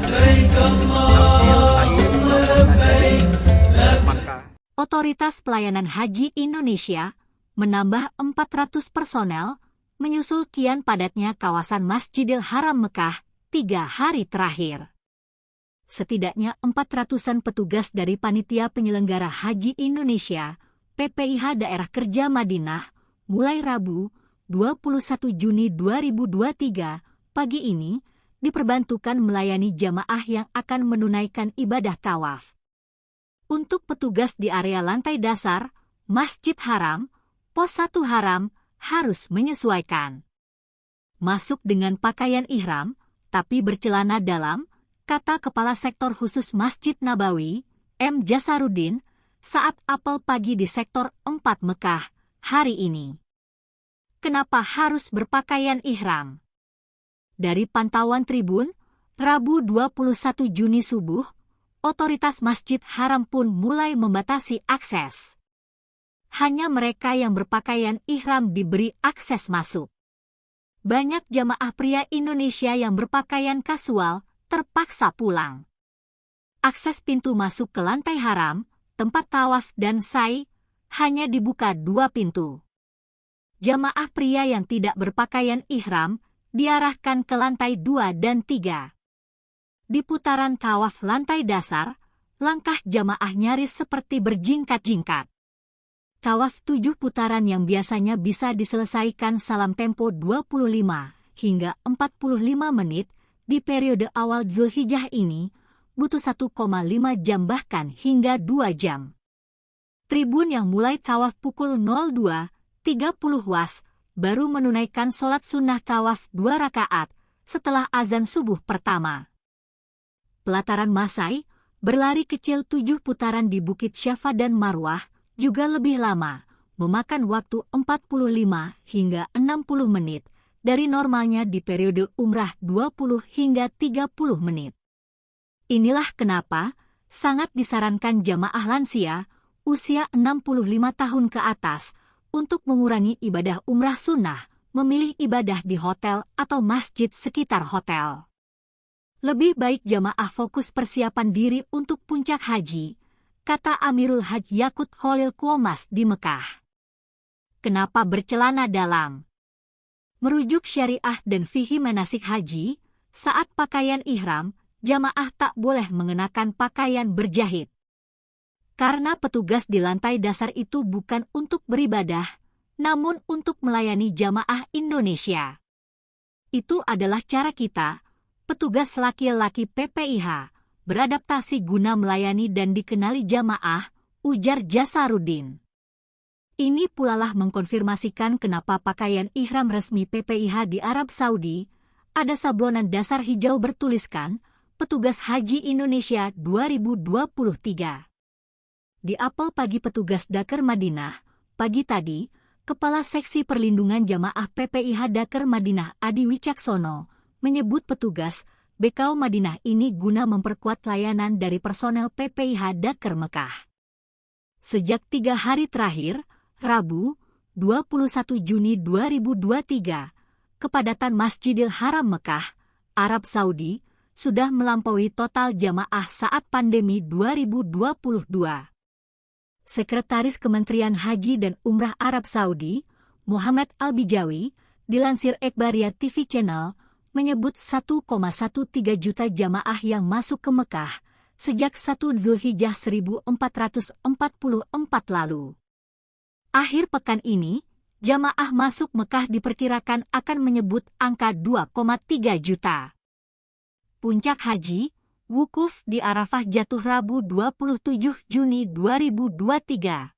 Tamsil akhir rombongan dari Makkah. Otoritas Pelayanan Haji Indonesia menambah 400 personel menyusul kian padatnya kawasan Masjidil Haram Mekah 3 hari terakhir. Setidaknya 400-an petugas dari Panitia Penyelenggara Haji Indonesia PPIH Daerah Kerja Madinah mulai Rabu 21 Juni 2023 pagi ini diperbantukan melayani jamaah yang akan menunaikan ibadah tawaf. Untuk petugas di area lantai dasar Masjid Haram, Pos 1 Haram harus menyesuaikan. Masuk dengan pakaian ihram, tapi bercelana dalam, kata Kepala Sektor Khusus Masjid Nabawi, M. Jasarudin, saat apel pagi di Sektor 4 Mekah hari ini. Kenapa harus berpakaian ihram? Dari pantauan tribun, Rabu 21 Juni subuh, otoritas Masjid Haram pun mulai membatasi akses. Hanya mereka yang berpakaian ihram diberi akses masuk. Banyak jamaah pria Indonesia yang berpakaian kasual terpaksa pulang. Akses pintu masuk ke lantai haram, tempat tawaf dan sa'i, hanya dibuka 2 pintu. Jamaah pria yang tidak berpakaian ihram diarahkan ke lantai 2 dan 3. Di putaran tawaf lantai dasar, langkah jamaah nyaris seperti berjingkat-jingkat. Tawaf 7 putaran yang biasanya bisa diselesaikan salam tempo 25 hingga 45 menit di periode awal Zulhijjah ini butuh 1,5 jam bahkan hingga 2 jam. Tribun yang mulai tawaf pukul 02.30 WAS baru menunaikan sholat sunnah tawaf 2 rakaat setelah azan subuh pertama. Pelataran Masai, berlari kecil 7 putaran di Bukit Syafa dan Marwah, juga lebih lama, memakan waktu 45 hingga 60 menit, dari normalnya di periode umrah 20 hingga 30 menit. Inilah kenapa sangat disarankan jamaah lansia usia 65 tahun ke atas untuk mengurangi ibadah umrah sunnah, memilih ibadah di hotel atau masjid sekitar hotel. Lebih baik jamaah fokus persiapan diri untuk puncak haji, kata Amirul Hajj Yakut Khalil Kuomas di Mekah. Kenapa bercelana dalam? Merujuk syariah dan fikih manasik haji, saat pakaian ihram, jamaah tak boleh mengenakan pakaian berjahit. Karena petugas di lantai dasar itu bukan untuk beribadah, namun untuk melayani jamaah Indonesia. Itu adalah cara kita, petugas laki-laki PPIH, beradaptasi guna melayani dan dikenali jamaah, ujar Jasarudin. Ini pulalah mengkonfirmasikan kenapa pakaian ihram resmi PPIH di Arab Saudi, ada sablonan dasar hijau bertuliskan, Petugas Haji Indonesia 2023. Di apel pagi petugas Dakar Madinah, pagi tadi, Kepala Seksi Perlindungan Jamaah PPIH Dakar Madinah Adi Wicaksono, menyebut petugas BKO Madinah ini guna memperkuat layanan dari personel PPIH Dakar Mekah. Sejak 3 hari terakhir, Rabu, 21 Juni 2023, kepadatan Masjidil Haram Mekah, Arab Saudi, sudah melampaui total jamaah saat pandemi 2022. Sekretaris Kementerian Haji dan Umrah Arab Saudi, Muhammad Al-Bijawi, dilansir Ekbaria TV Channel, menyebut 1,13 juta jamaah yang masuk ke Mekah sejak 1 Zulhijjah 1444 lalu. Akhir pekan ini, jamaah masuk Mekah diperkirakan akan menyebut angka 2,3 juta. Puncak haji, wukuf di Arafah jatuh Rabu 27 Juni 2023.